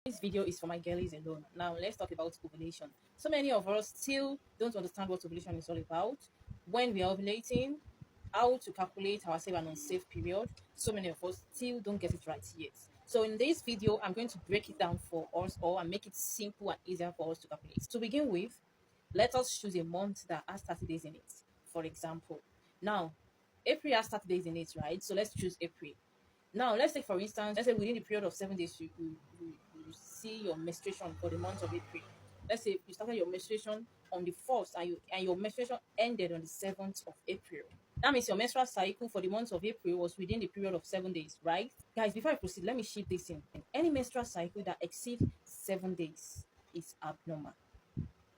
This video is for my girlies alone. Now let's talk about ovulation. So many of us still don't understand what ovulation is all about. When we are ovulating, how to calculate our safe and unsafe period. So many of us still don't get it right yet. So in this video, I'm going to break it down for us all and make it simple and easier for us to calculate. To begin with, let us choose a month that has 30 days in it. For example, now April has 30 days in it, right? So let's choose April. Now, let's take for instance, let's say within the period of 7 days, you see your menstruation for the month of April. Let's say you started your menstruation on the 1st and your menstruation ended on the 7th of April. That means your menstrual cycle for the month of April was within the period of 7 days, right? Guys, before I proceed, let me shift this in. Any menstrual cycle that exceeds 7 days is abnormal.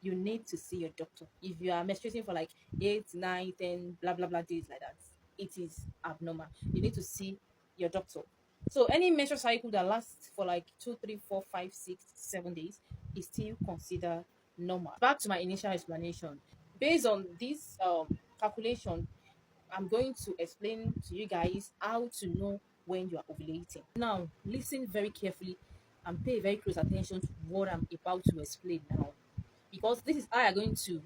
You need to see your doctor. If you are menstruating for like 8, 9, 10, blah blah blah days like that, it is abnormal. You need to see your doctor. So any menstrual cycle that lasts for like 2, 3, 4, 5, 6, 7 days is still considered normal. Back to my initial explanation. Based on this calculation, I'm going to explain to you guys how to know when you are ovulating. Now, listen very carefully and pay very close attention to what I'm about to explain now, because this is how you're going to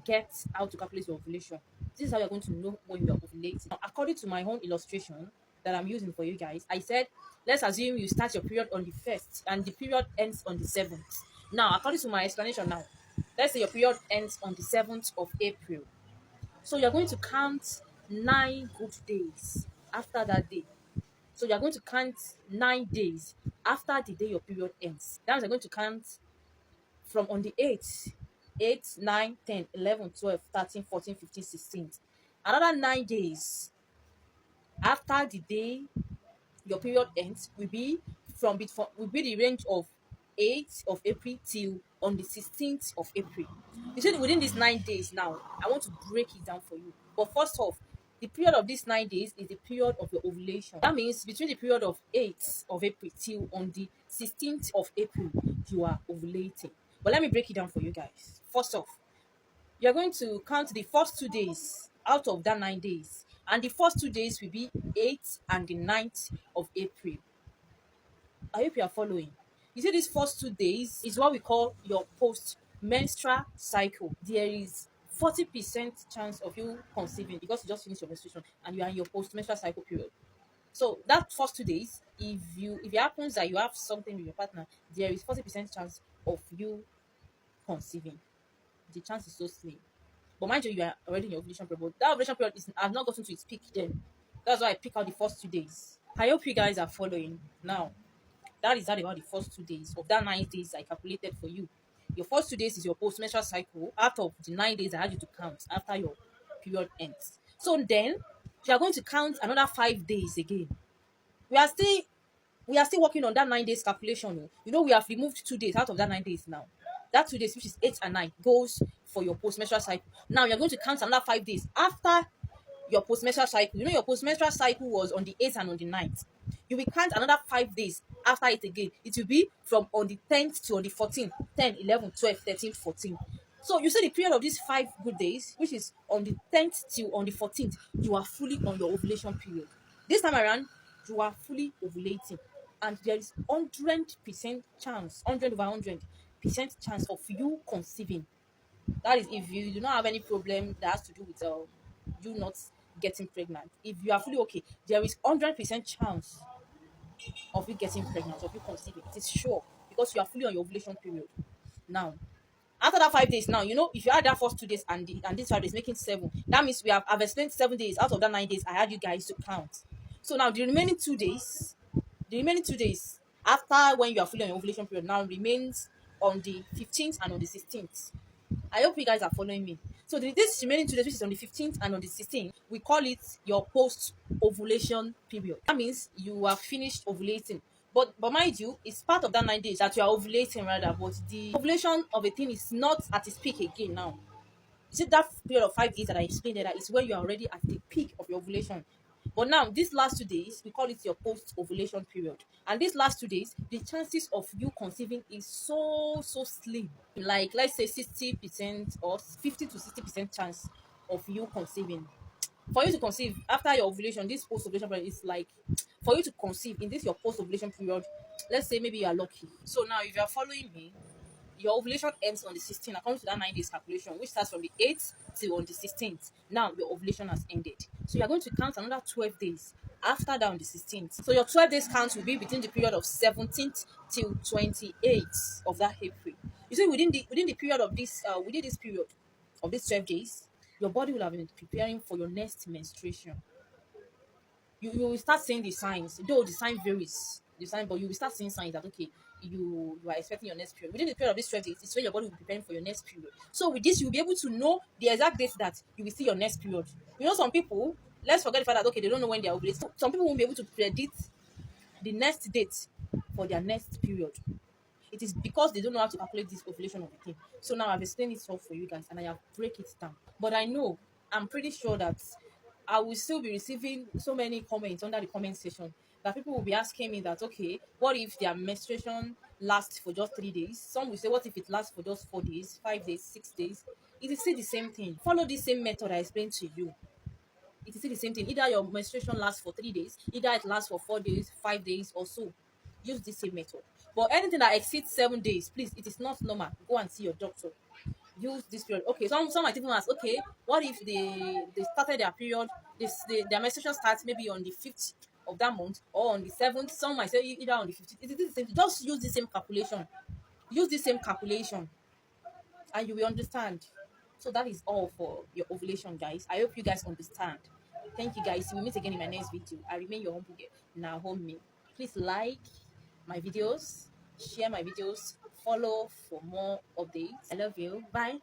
get how to calculate your ovulation. This is how you're going to know when you are ovulating. Now, according to my own illustration that I'm using for you guys, I said, let's assume you start your period on the 1st and the period ends on the 7th. Now, according to my explanation now, let's say your period ends on the 7th of April. So you're going to count 9 good days after that day. So you're going to count 9 days after the day your period ends. That means you're going to count from on the 8th, 8, 9, 10, 11, 12, 13, 14, 15, 16. Another 9 days after the day your period ends will be the range of 8th of April till on the 16th of April. You see, within these 9 days now, I want to break it down for you. But first off, the period of these 9 days is the period of your ovulation. That means between the period of 8th of April till on the 16th of April, you are ovulating. But let me break it down for you guys. First off, you're going to count the first 2 days out of that 9 days. And the first 2 days will be 8th and the 9th of April. I hope you are following. You see, these first 2 days is what we call your post-menstrual cycle. There is 40% chance of you conceiving because you just finished your menstruation and you are in your post-menstrual cycle period. So that first 2 days, if it happens that you have something with your partner, there is 40% chance of you conceiving. The chance is so slim. But mind you, you are already in your ovulation period. But that ovulation period has not gotten to its peak then. That's why I pick out the first 2 days. I hope you guys are following. Now, that is that about the first 2 days of that 9 days I calculated for you. Your first 2 days is your post-menstrual cycle out of the 9 days I had you to count after your period ends. So then you are going to count another 5 days again. We are still working on that 9 days calculation. You know, we have removed 2 days out of that 9 days now. That 2 days, which is 8 and 9, goes for your post-menstrual cycle. Now you're going to count another 5 days after your post-menstrual cycle. You know, your post-menstrual cycle was on the 8th and on the 9th. You will count another 5 days after it again. It will be from on the 10th to on the 14th, 10, 11, 12, 13, 14. So you see the period of these 5 good days, which is on the 10th till on the 14th, you are fully on your ovulation period. This time around, you are fully ovulating. And there is 100% chance, 100 over 100% chance of you conceiving. That is if you do not have any problem that has to do with you not getting pregnant. If you are fully okay, there is 100% chance of you getting pregnant, of you conceiving. It is sure because you are fully on your ovulation period. Now, after that 5 days, now you know if you add that first 2 days and this 5 days making 7, that means I've explained 7 days out of that 9 days. I had you guys to count. So now the remaining 2 days after when you are fully on your ovulation period now remains on the 15th and on the 16th. I hope you guys are following me. So this remaining 2 days, which is on the 15th and on the 16th, we call it your post-ovulation period. That means you are finished ovulating. But mind you, it's part of that 9 days that you are ovulating rather, but the ovulation of a thing is not at its peak again now. You see that period of 5 days that I explained there, that is when you are already at the peak of your ovulation. But now, these last 2 days, we call it your post-ovulation period. And these last 2 days, the chances of you conceiving is so slim. Like, let's say 60% or 50 to 60% chance of you conceiving. For you to conceive after your ovulation, this post-ovulation period is like, for you to conceive in this your post-ovulation period, let's say maybe you are lucky. So now if you are following me, your ovulation ends on the 16th according to that 9 days calculation, which starts from the 8th till on the 16th. Now your ovulation has ended. So you are going to count another 12 days after that on the 16th. So your 12 days count will be between the period of 17th till 28th of that April. You see, within the period of this within this period of these 12 days, your body will have been preparing for your next menstruation. You will start seeing the signs, though the sign varies, the sign, but you will start seeing signs that okay, you are expecting your next period. Within the period of this 12 days, it's when your body will be preparing for your next period. So with this, you'll be able to know the exact date that you will see your next period. You know, some people, let's forget the fact that okay, they don't know when they are ovulating. Some people won't be able to predict the next date for their next period. It is because they don't know how to calculate this ovulation of the thing. So now I've explained it all for you guys and I have break it down. But I know, I'm pretty sure that I will still be receiving so many comments under the comment section that people will be asking me that okay, what if their menstruation lasts for just 3 days? Some will say, what if it lasts for just 4 days, 5 days, 6 days? It is still the same thing. Follow the same method I explained to you. It is still the same thing. Either your menstruation lasts for 3 days, either it lasts for 4 days, 5 days, or so. Use the same method. But anything that exceeds 7 days, please, it is not normal. Go and see your doctor. Use this period. Okay, some might even ask, okay, what if they started their period, their menstruation starts maybe on the 5th of that month or on the 7th? Some might say either on the 15th. It is the same. Just use the same calculation. Use the same calculation and you will understand. So that is all for your ovulation, guys. I hope you guys understand. Thank you, guys. We'll meet again in my next video. I remain your humble girl, Naomi. Please like my videos, share my videos, follow for more updates. I love you. Bye.